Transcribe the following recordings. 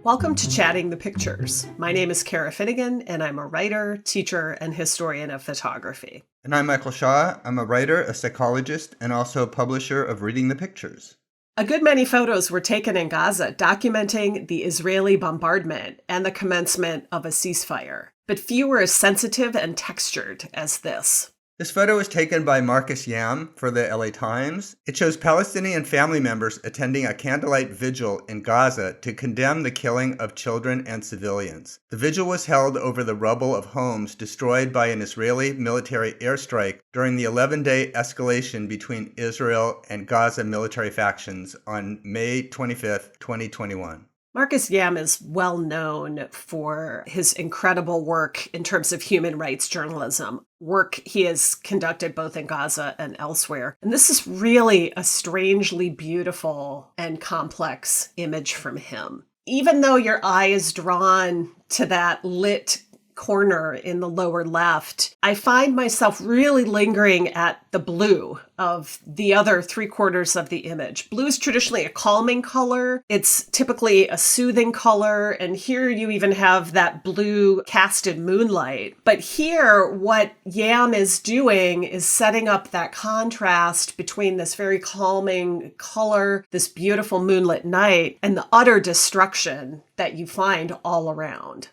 Welcome to Chatting the Pictures. My name is Cara Finnegan, and I'm a writer, teacher, and historian of photography. And I'm Michael Shaw. I'm a writer, a psychologist, and also a publisher of Reading the Pictures. A good many photos were taken in Gaza documenting the Israeli bombardment and the commencement of a ceasefire, but few were as sensitive and textured as this. This photo was taken by Marcus Yam for the LA Times. It shows Palestinian family members attending a candlelight vigil in Gaza to condemn the killing of children and civilians. The vigil was held over the rubble of homes destroyed by an Israeli military airstrike during the 11-day escalation between Israel and Gaza military factions on May 25, 2021. Marcus Yam is well known for his incredible work in terms of human rights journalism, work he has conducted both in Gaza and elsewhere. And this is really a strangely beautiful and complex image from him. Even though your eye is drawn to that lit corner in the lower left, I find myself really lingering at the blue of the other 3/4 of the image. Blue is traditionally a calming color. It's typically a soothing color. And here you even have that blue casted moonlight. But here, what Yam is doing is setting up that contrast between this very calming color, this beautiful moonlit night, and the utter destruction that you find all around.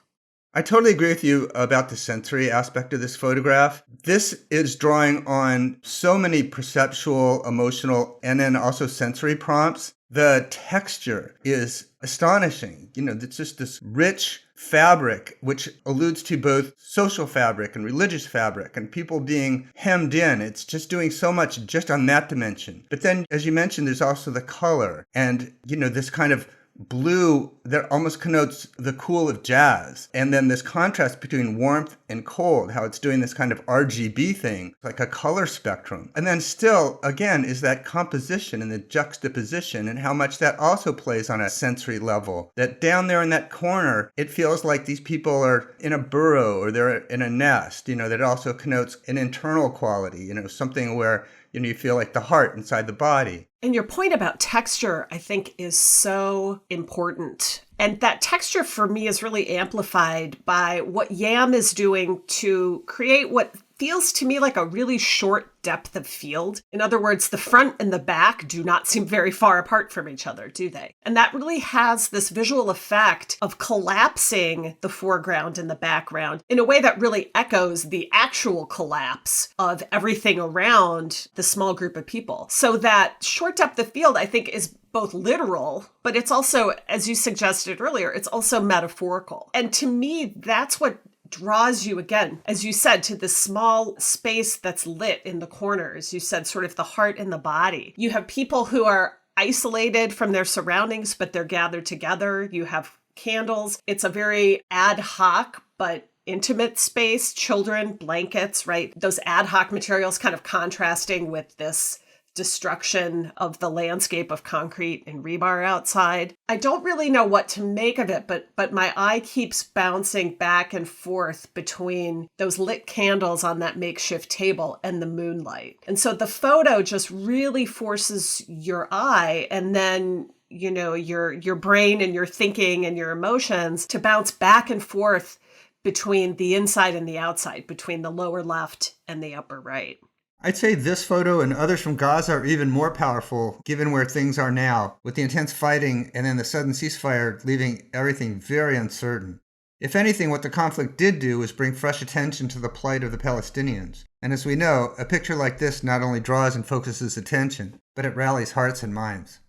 I totally agree with you about the sensory aspect of this photograph. This is drawing on so many perceptual, emotional, and then also sensory prompts. The texture is astonishing. It's just this rich fabric, which alludes to both social fabric and religious fabric and people being hemmed in. It's just doing so much just on that dimension. But then, as you mentioned, there's also the color and, this kind of blue that almost connotes the cool of jazz. And then this contrast between warmth and cold, how it's doing this kind of RGB thing, like a color spectrum. And then still, again, is that composition and the juxtaposition and how much that also plays on a sensory level. That down there in that corner, it feels like these people are in a burrow or they're in a nest, that also connotes an internal quality, something where you feel like the heart inside the body. And your point about texture, I think, is so important. And that texture for me is really amplified by what Yam is doing to create what feels to me like a really short depth of field. In other words, the front and the back do not seem very far apart from each other, do they? And that really has this visual effect of collapsing the foreground and the background in a way that really echoes the actual collapse of everything around the small group of people. So that short depth of field, I think, is both literal, but it's also, as you suggested earlier, it's also metaphorical. And to me, that's what draws you, again, as you said, to this small space that's lit in the corners. You said sort of the heart and the body. You have people who are isolated from their surroundings, but they're gathered together. You have candles. It's a very ad hoc, but intimate space, children, blankets, right? Those ad hoc materials kind of contrasting with this destruction of the landscape of concrete and rebar outside. I don't really know what to make of it, but my eye keeps bouncing back and forth between those lit candles on that makeshift table and the moonlight. And so the photo just really forces your eye and then your brain and your thinking and your emotions to bounce back and forth between the inside and the outside, between the lower left and the upper right. I'd say this photo and others from Gaza are even more powerful given where things are now, with the intense fighting and then the sudden ceasefire leaving everything very uncertain. If anything, what the conflict did do was bring fresh attention to the plight of the Palestinians. And as we know, a picture like this not only draws and focuses attention, but it rallies hearts and minds.